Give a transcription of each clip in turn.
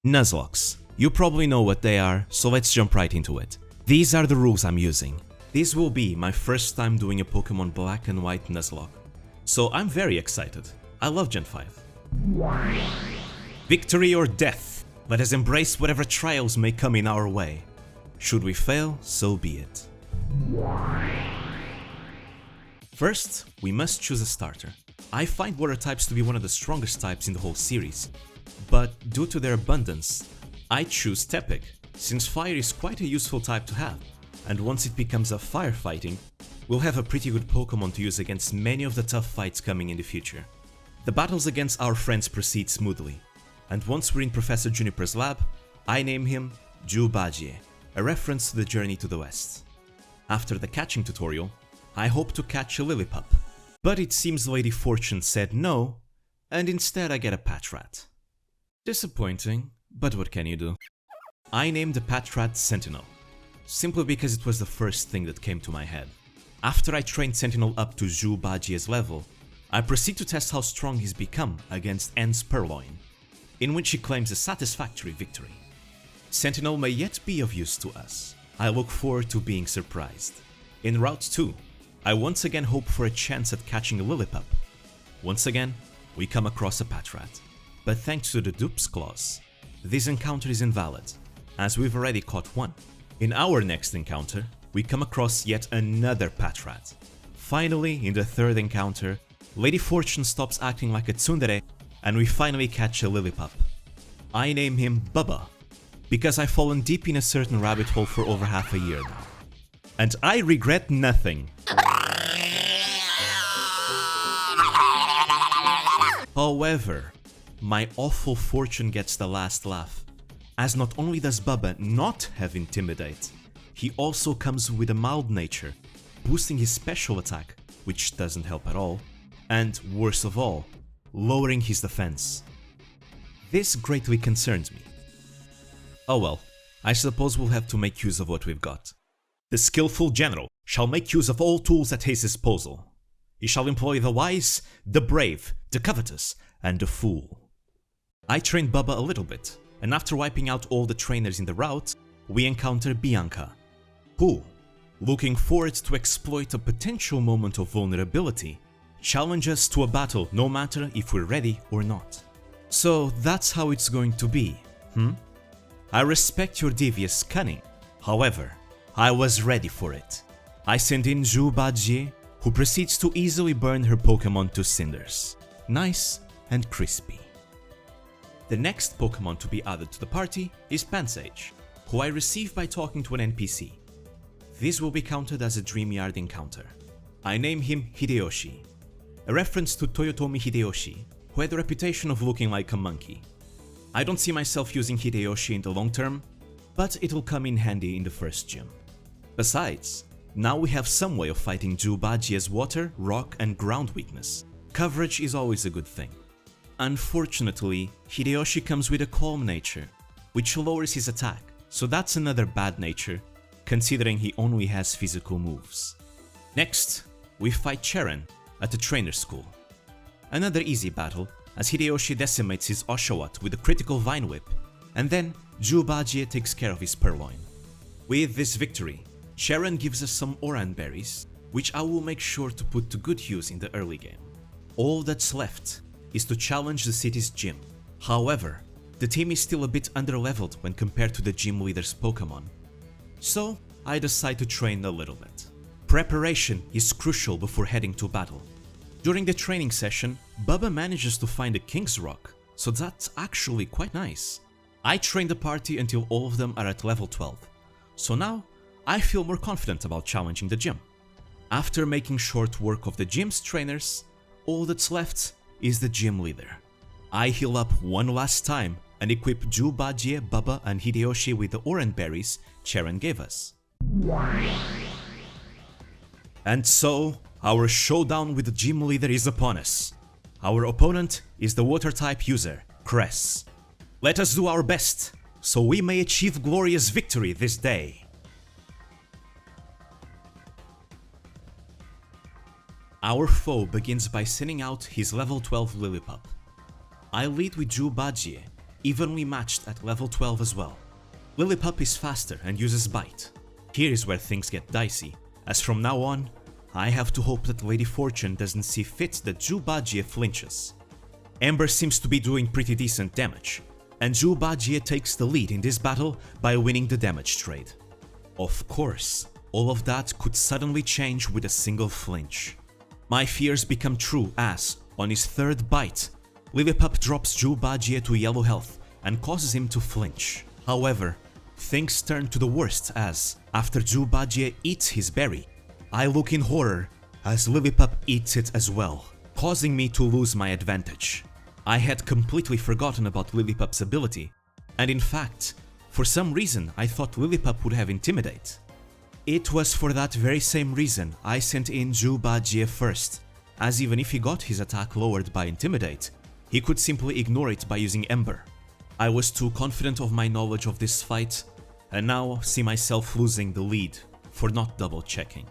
Nuzlocks. You probably know what they are, so let's jump right into it. These are the rules I'm using. This will be my first time doing a Pokémon Black and White Nuzlocke, so I'm very excited. I love Gen 5. Victory or death. Let us embrace whatever trials may come in our way. Should we fail, so be it. First, we must choose a starter. I find water types to be one of the strongest types in the whole series, but due to their abundance, I choose Tepig, since fire is quite a useful type to have, and once it becomes a firefighting, we'll have a pretty good Pokémon to use against many of the tough fights coming in the future. The battles against our friends proceed smoothly, and once we're in Professor Juniper's lab, I name him Jubajie, a reference to the journey to the west. After the catching tutorial, I hope to catch a Lillipup, but it seems Lady Fortune said no, and instead I get a Patrat. Disappointing, but what can you do? I named the Patrat Sentinel, simply because it was the first thing that came to my head. After I trained Sentinel up to Jubajie's level, I proceed to test how strong he's become against Anne's Purloin, in which he claims a satisfactory victory. Sentinel may yet be of use to us. I look forward to being surprised. In Route 2, I once again hope for a chance at catching a Lillipup. Once again, we come across a Patrat, but thanks to the Dupes clause, this encounter is invalid, as we've already caught one. In our next encounter, we come across yet another Patrat. Finally, in the third encounter, Lady Fortune stops acting like a tsundere, and we finally catch a Lillipup. I name him Bubba, because I've fallen deep in a certain rabbit hole for over half a year now. And I regret nothing. However, my awful fortune gets the last laugh, as not only does Bubba not have Intimidate, he also comes with a mild nature, boosting his special attack, which doesn't help at all, and worst of all, lowering his defense. This greatly concerns me. Oh well, I suppose we'll have to make use of what we've got. The skillful general shall make use of all tools at his disposal. He shall employ the wise, the brave, the covetous, and the fool. I trained Bubba a little bit, and after wiping out all the trainers in the route, we encounter Bianca, who, looking forward to exploit a potential moment of vulnerability, challenges us to a battle no matter if we're ready or not. So that's how it's going to be, I respect your devious cunning, however, I was ready for it. I send in Jubajie, who proceeds to easily burn her Pokémon to cinders. Nice and crispy. The next Pokémon to be added to the party is Pansage, who I receive by talking to an NPC. This will be counted as a Dreamyard encounter. I name him Hideyoshi, a reference to Toyotomi Hideyoshi, who had the reputation of looking like a monkey. I don't see myself using Hideyoshi in the long term, but it'll come in handy in the first gym. Besides, now we have some way of fighting Jubajie's water, rock and ground weakness. Coverage is always a good thing. Unfortunately, Hideyoshi comes with a calm nature, which lowers his attack, so that's another bad nature, considering he only has physical moves. Next, we fight Cheren at the trainer school. Another easy battle, as Hideyoshi decimates his Oshawott with a critical Vine Whip, and then Jubajie takes care of his Purloin. With this victory, Cheren gives us some Oran berries, which I will make sure to put to good use in the early game. All that's left is to challenge the city's gym. However, the team is still a bit underleveled when compared to the gym leader's Pokémon. So, I decide to train a little bit. Preparation is crucial before heading to battle. During the training session, Bubba manages to find a King's Rock, so that's actually quite nice. I train the party until all of them are at level 12, so now I feel more confident about challenging the gym. After making short work of the gym's trainers, all that's left is the gym leader. I heal up one last time and equip Jubajie, Bubba and Hideyoshi with the Oran berries Cheren gave us. And so, our showdown with the gym leader is upon us. Our opponent is the water type user, Cress. Let us do our best, so we may achieve glorious victory this day. Our foe begins by sending out his level 12 Lillipup. I lead with Jubajie, evenly matched at level 12 as well. Lillipup is faster and uses Bite. Here is where things get dicey, as from now on, I have to hope that Lady Fortune doesn't see fit that Jubajie flinches. Ember seems to be doing pretty decent damage, and Jubajie takes the lead in this battle by winning the damage trade. Of course, all of that could suddenly change with a single flinch. My fears become true as, on his third bite, Lillipup drops Jubajie to yellow health and causes him to flinch. However, things turn to the worst as, after Jubajie eats his berry, I look in horror as Lillipup eats it as well, causing me to lose my advantage. I had completely forgotten about Lillipup's ability, and in fact, for some reason I thought Lillipup would have Intimidate. It was for that very same reason I sent in Jubajie first, as even if he got his attack lowered by Intimidate, he could simply ignore it by using Ember. I was too confident of my knowledge of this fight, and now see myself losing the lead for not double checking.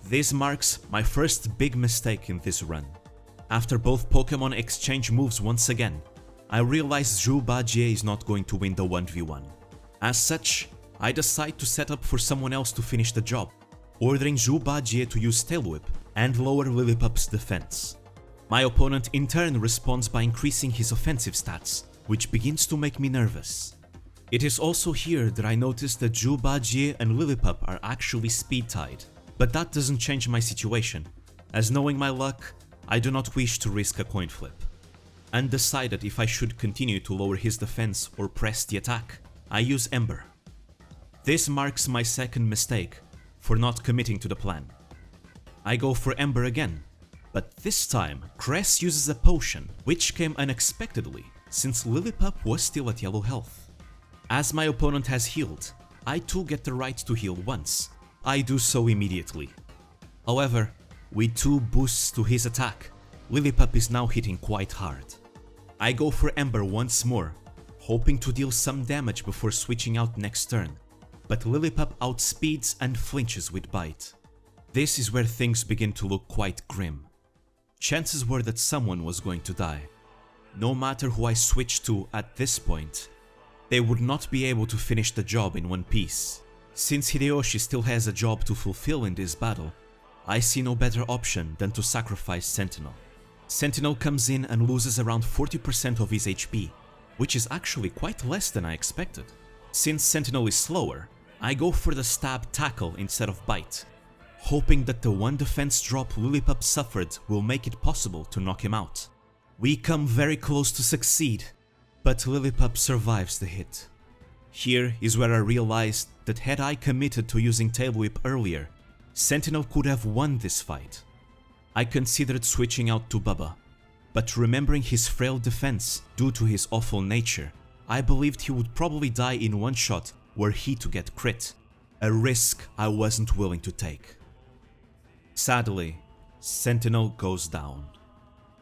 This marks my first big mistake in this run. After both Pokemon exchange moves once again, I realize Jubajie is not going to win the 1v1. As such, I decide to set up for someone else to finish the job, ordering Jubajie to use Tail Whip and lower Lillipup's defense. My opponent in turn responds by increasing his offensive stats, which begins to make me nervous. It is also here that I notice that Jubajie and Lillipup are actually speed tied, but that doesn't change my situation, as knowing my luck, I do not wish to risk a coin flip. Undecided if I should continue to lower his defense or press the attack, I use Ember. This marks my second mistake for not committing to the plan. I go for Ember again, but this time Cress uses a potion, which came unexpectedly since Lillipup was still at yellow health. As my opponent has healed, I too get the right to heal once. I do so immediately. However, with 2 boosts to his attack, Lillipup is now hitting quite hard. I go for Ember once more, hoping to deal some damage before switching out next turn, but Lillipup outspeeds and flinches with Bite. This is where things begin to look quite grim. Chances were that someone was going to die. No matter who I switched to at this point, they would not be able to finish the job in one piece. Since Hideyoshi still has a job to fulfill in this battle, I see no better option than to sacrifice Sentinel. Sentinel comes in and loses around 40% of his HP, which is actually quite less than I expected. Since Sentinel is slower, I go for the stab tackle instead of Bite, hoping that the one defense drop Lillipup suffered will make it possible to knock him out. We come very close to succeed, but Lillipup survives the hit. Here is where I realized that had I committed to using Tail Whip earlier, Sentinel could have won this fight. I considered switching out to Bubba, but remembering his frail defense due to his awful nature, I believed he would probably die in one shot were he to get crit, a risk I wasn't willing to take. Sadly, Sentinel goes down.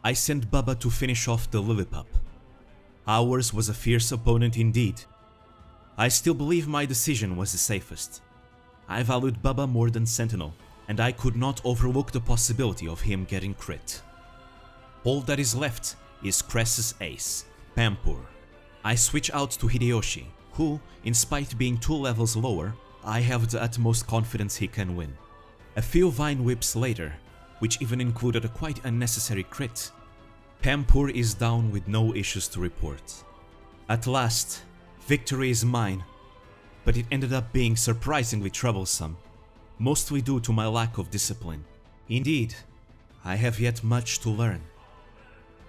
I sent Bubba to finish off the Lillipup. Ours was a fierce opponent indeed. I still believe my decision was the safest. I valued Bubba more than Sentinel, and I could not overlook the possibility of him getting crit. All that is left is Cress's ace, Pampur. I switch out to Hideyoshi, who, in spite being 2 levels lower, I have the utmost confidence he can win. A few Vine Whips later, which even included a quite unnecessary crit, Pampur is down with no issues to report. At last, victory is mine, but it ended up being surprisingly troublesome, mostly due to my lack of discipline. Indeed, I have yet much to learn.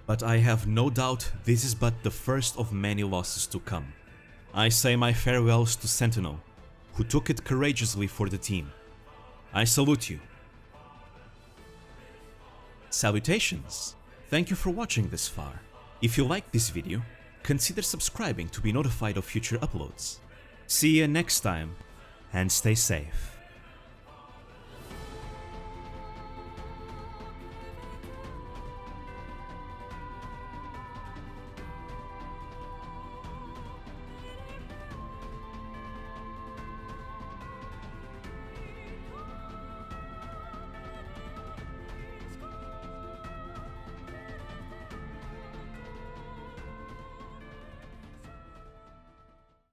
But I have no doubt this is but the first of many losses to come. I say my farewells to Sentinel, who took it courageously for the team. I salute you. Salutations! Thank you for watching this far. If you liked this video, consider subscribing to be notified of future uploads. See you next time, and stay safe.